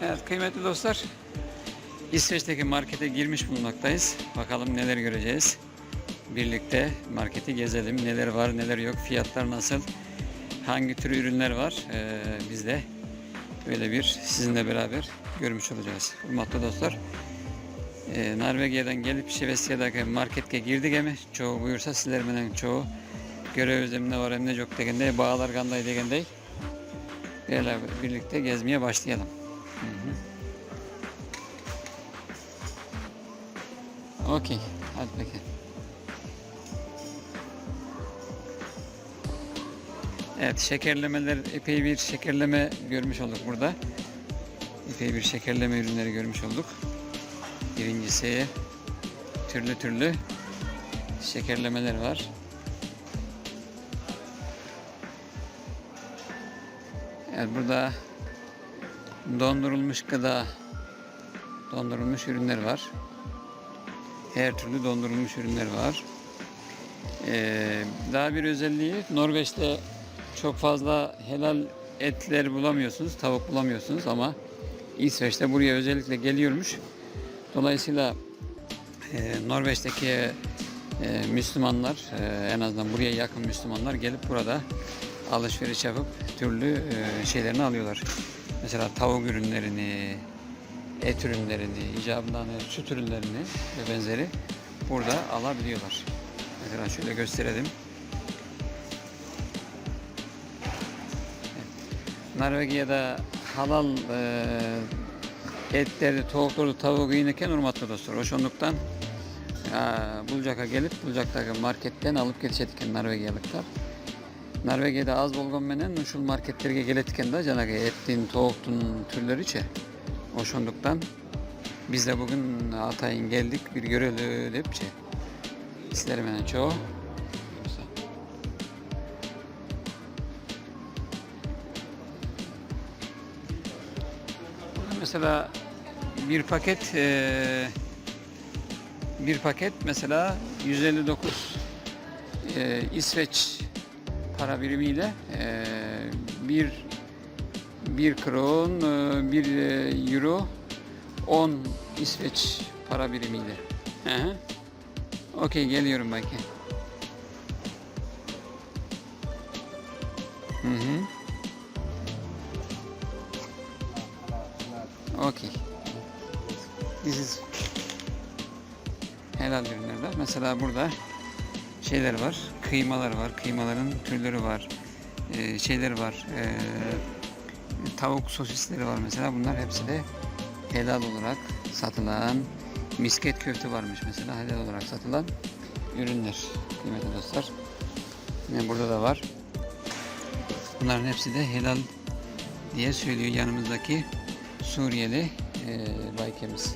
Evet kıymetli dostlar, İsveç'teki markete girmiş bulunmaktayız. Bakalım neler göreceğiz. Birlikte marketi gezelim. Neler var, neler yok, fiyatlar nasıl, hangi tür ürünler var. Biz de böyle bir sizinle beraber görmüş olacağız. Hürmetli dostlar, Norveç'ten gelip Şevesiya'daki markete girdik emi. Çoğu buyursa sizler bilen çoğu görev özleminde var hem de çok degende bağlar kanday degende. Böyle birlikte gezmeye başlayalım. Okey. Hadi bakalım. Evet, şekerlemeler, epey bir şekerleme görmüş olduk burada. Epey bir şekerleme ürünleri görmüş olduk. Birincisi türlü türlü şekerlemeler var. Evet, burada dondurulmuş gıda, dondurulmuş ürünler var. Her türlü dondurulmuş ürünler var. Daha bir özelliği, Norveç'te çok fazla helal etler bulamıyorsunuz, tavuk bulamıyorsunuz ama İsveç'te buraya özellikle geliyormuş. Dolayısıyla Norveç'teki Müslümanlar, en azından buraya yakın Müslümanlar gelip burada alışveriş yapıp türlü şeylerini alıyorlar. Mesela tavuk ürünlerini, et ürünlerini, icabından süt ürünlerini ve benzeri burada alabiliyorlar. Mesela şöyle gösterelim. Norveç'te halal etleri, tavukları, tavuğu yinirken hürmetli dostlar. Oşonluktan Bulcak'a gelip Bulcak'taki marketten alıp geçetken Norveç'likler. Norveç'te az bolgon menen uşul marketlerge geletken de janaky ettin, tovuktun türleri içe. Oşonluktan biz de bugün atayın geldik bir göreli depçe. Sizler menen çoğu. Mesela bir paket mesela 159 İsveç para birimiyle bir kron, bir euro 10 İsveç para birimiyle. Okey, geliyorum belki. Okey. This is helal ürünlerden. Mesela burada şeyler var, kıymalar var, kıymaların türleri var, şeyler var, tavuk sosisleri var mesela. Bunlar hepsi de helal olarak satılan, misket köfte varmış mesela, helal olarak satılan ürünler kıymetli dostlar. Yine burada da var. Bunların hepsi de helal diye söylüyor yanımızdaki Suriyeli baykemiz.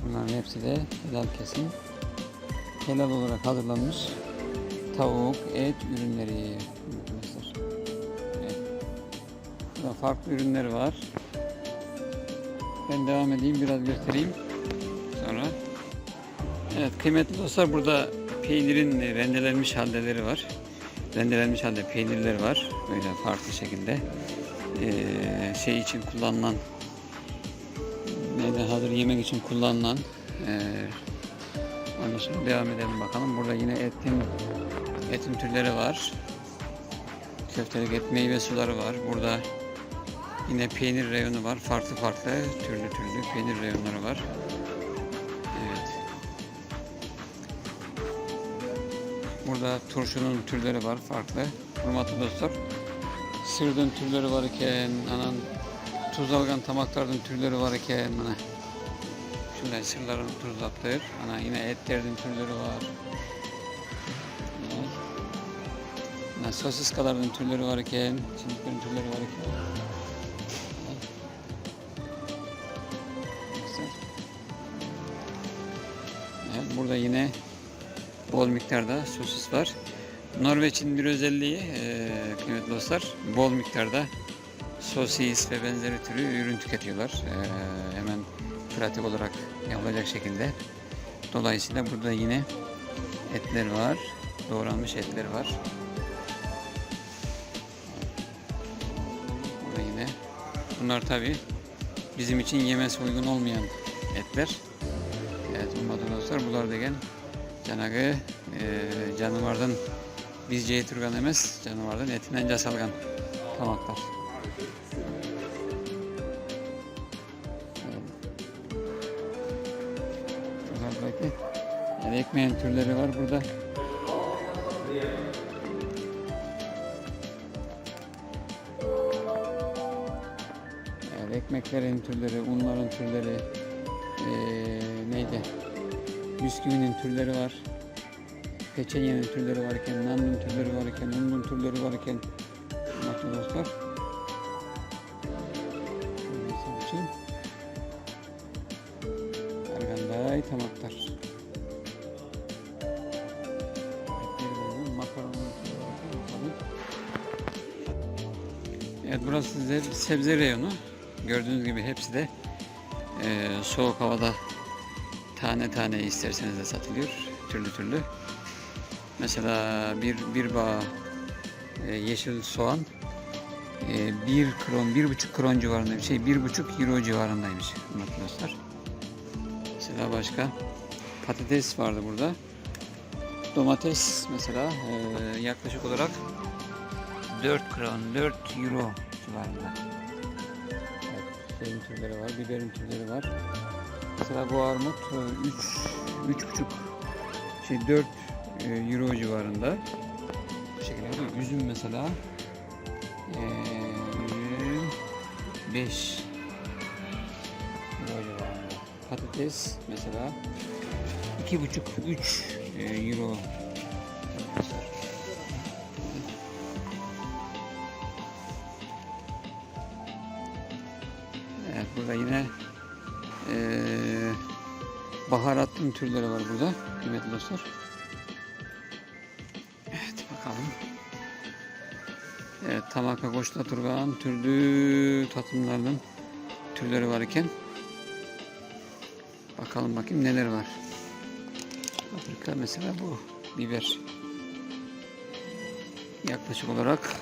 Bunların hepsi de helal kesim. Helal olarak hazırlanmış tavuk, et ürünleri. Evet. Burada farklı ürünler var. Ben devam edeyim, biraz göstereyim. Sonra. Evet kıymetli dostlar, burada peynirin rendelenmiş haldeleri var. Rendelenmiş halde peynirler var. Böyle farklı şekilde. Şey için kullanılan, hazır yemek için kullanılan, ondan sonra devam edelim bakalım. Burada yine etin türleri var. Köftelik et, meyve suları var. Burada yine peynir reyonu var. Farklı türlü peynir reyonları var. Evet. Burada turşunun türleri var, farklı. Hürmetli dostlar, sırdın türleri var iken, tuz algan tamakların türleri var iken, şunday sırların tuzlaptır. Yine etlerin türleri var. Sosiskaların türleri var iken, çiniklerin türleri var iken. Evet, burada yine bol miktarda sosis var. Norveç'in bir özelliği kıymetli dostlar, bol miktarda sosis ve benzeri türü ürün tüketiyorlar. Hemen pratik olarak yapılacak şekilde. Dolayısıyla burada yine etler var, doğranmış etler var. Burada yine Bunlar tabi bizim için yemesi uygun olmayan etler. Evet hürmetli dostlar, bunlar degen canağı canavardan biz jey turgan emas, canavardan etinden jasalgan tamaklar. Yani ekmeğin türleri var burada. Yani ekmeklerin türleri, unların türleri, neydi? Bisküvinin türleri var. Peçenyenin türleri varken, nanın türleri varken, unun türleri varken, bakın dostlar. Mesela için arganday tamaklar. Evet, burası sebze reyonu. Gördüğünüz gibi hepsi de soğuk havada tane tane isterseniz de satılıyor. Türlü türlü. Mesela bir bağ yeşil soğan 1 kron, 1,5 kron civarında bir şey, 1,5 euro civarındaymış arkadaşlar. Mesela başka patates vardı burada. Domates mesela yaklaşık olarak 4 kron, 4 euro civarında. Evet, şeyin türleri var, biberin türleri var. Mesela bu armut 4 euro civarında. Bu şekilde üzüm mesela 5 euro civarında. Patates mesela 2,5-3 euro. Evet, burada yine baharatlı türleri var burada kıymetli dostlar. Evet bakalım. Evet, tamaka koşta turgan türlü tatımlardan türleri varken bakalım bakayım neler var. Afrika mesela bu biber yaklaşık olarak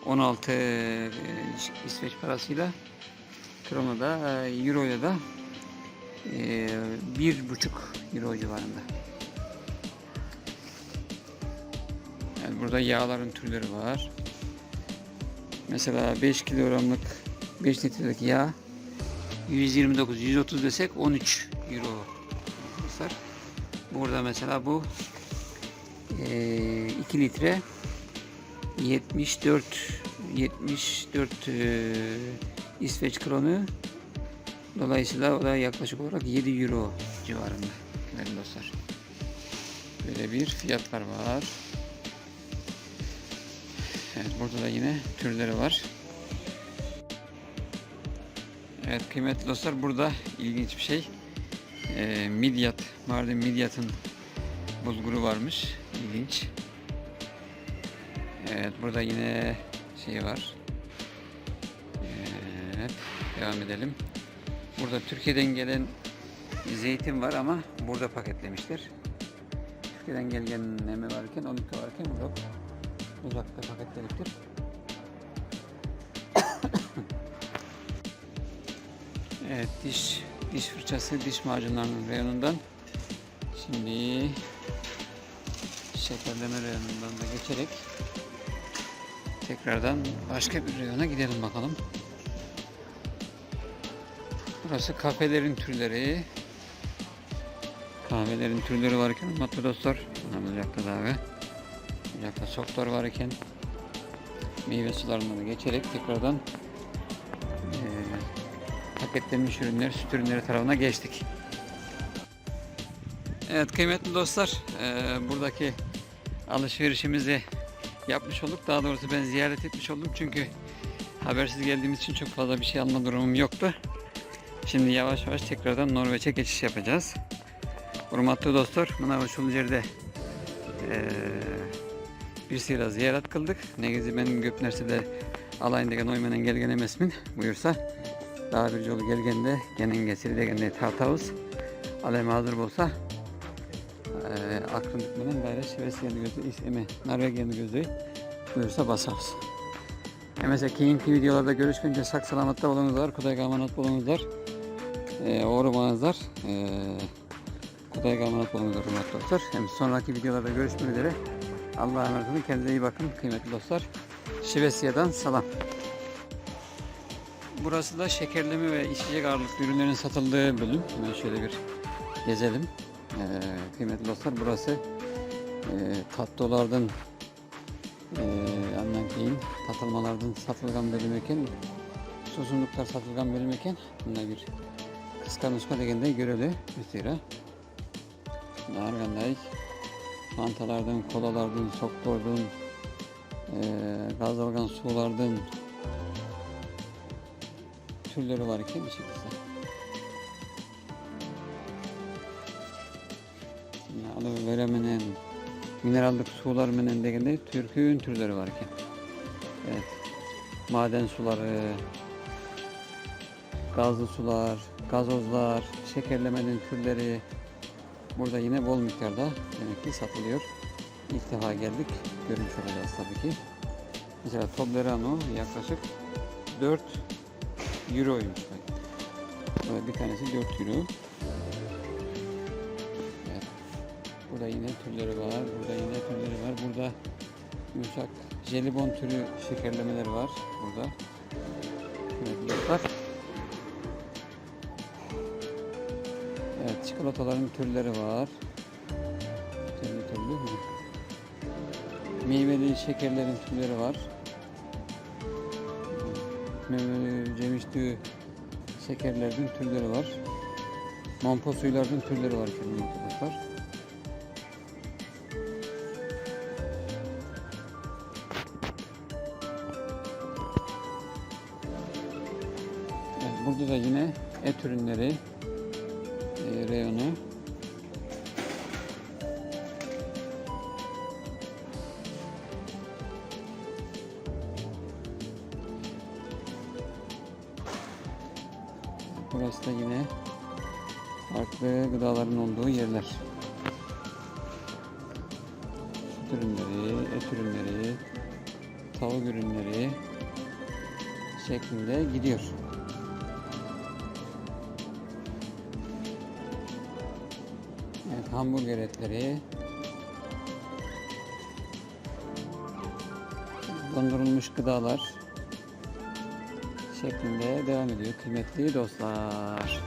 16 İsveç parasıyla kronada euroya da 1,5 euro civarında. Yani burada yağların türleri var. Mesela 5 kilogramlık 5 litrelik yağ 129-130 desek 13 euro. Burada mesela bu 2 litre 74 İsveç kronu. Dolayısıyla o da yaklaşık olarak 7 euro civarında değerli dostlar. Böyle bir fiyatlar var. Evet, burada da yine türleri var. Evet kıymetli dostlar, burada ilginç bir şey. Midyat, Mardin Midyat'ın bulguru varmış. İlginç. Evet, burada yine şey var. Evet, devam edelim. Burada Türkiye'den gelen zeytin var ama burada paketlemişler. Türkiye'den gelen neme varken, onlukta varken burada uzakta paketlemiştir. Evet, diş fırçası, diş macunlarının reyonundan şimdi şekerleme reyonundan da geçerek tekrardan başka bir reyona gidelim bakalım. Burası kafelerin türleri. Kahvelerin türleri varken matlı dostlar. Ocakta dağı. Ocakta soktor varken meyve sularından da geçerek tekrardan paketlenmiş ürünler, süt ürünleri tarafına geçtik. Evet kıymetli dostlar, buradaki alışverişimizi yapmış olduk. Daha doğrusu ben ziyaret etmiş oldum çünkü habersiz geldiğimiz için çok fazla bir şey alma durumum yoktu. Şimdi yavaş yavaş tekrardan Norveç'e geçiş yapacağız. Hürmetli dostlar, buna şu yerde bir sıra ziyaret kıldık. Negezi benim göp nerse de alayındaki Noyman'ın gelgen emesmin buyursa daha bir yolu gelgende genen gesiri degende tartavuz aleme hazır olsa aklın gitmeden gayret şivesi geldi gözü ismi Norveç'in gözü buyursa basarız. Mesela keyinki videolarda görüşünce sak salamatta olunuzlar, Kudayga amanat olunuzlar, uğramanızlar, Kudayga amanat olunuzlar hürmetli dostlar. Hem sonraki videolarda görüşmek üzere. Allah'a emanet olun, kendinize iyi bakın kıymetli dostlar. Şivesiya'dan selam. Burası da şekerleme ve içecek ağırlıklı ürünlerin satıldığı bölüm. Hemen şöyle bir gezelim. Kıymetli dostlar, burası tatlılardan anlayayım, tatılmalardan satılgan bölüm eken, susuzluklar satılgan bölüm eken, bunda bir kıskanışma degende görülü mesela. Narganday, fantalardan, kolalardan, soktordan, gazalgan sulardan türleri var iken bir şekilde. Alı veremenen, minerallık sular menen degende türkün türleri var iken. Evet. Maden suları, gazlı sular, gazozlar, şekerlemenin türleri burada yine bol miktarda demek ki satılıyor. İlk defa geldik. Görmüş olacağız tabii ki. Mesela Toblerone yaklaşık 4 euroymuş. Burada bir tanesi 4 euro. Evet. Burada yine türleri var. Burada yine türleri var. Burada yumuşak jelibon türü şekerlemeler var. Burada. Evet, evet, çikolataların türleri var. Türlü. Meyveli şekerlerin türleri var. Cemiştü şekerlerin türleri var. Mampo suylardan türleri var arkadaşlar. Evet, burada da yine et ürünleri reyonu. Burası da yine farklı gıdaların olduğu yerler. Süt ürünleri, et ürünleri, tavuk ürünleri şeklinde gidiyor. Evet, hamburger etleri, dondurulmuş gıdalar şeklinde devam ediyor kıymetli dostlar.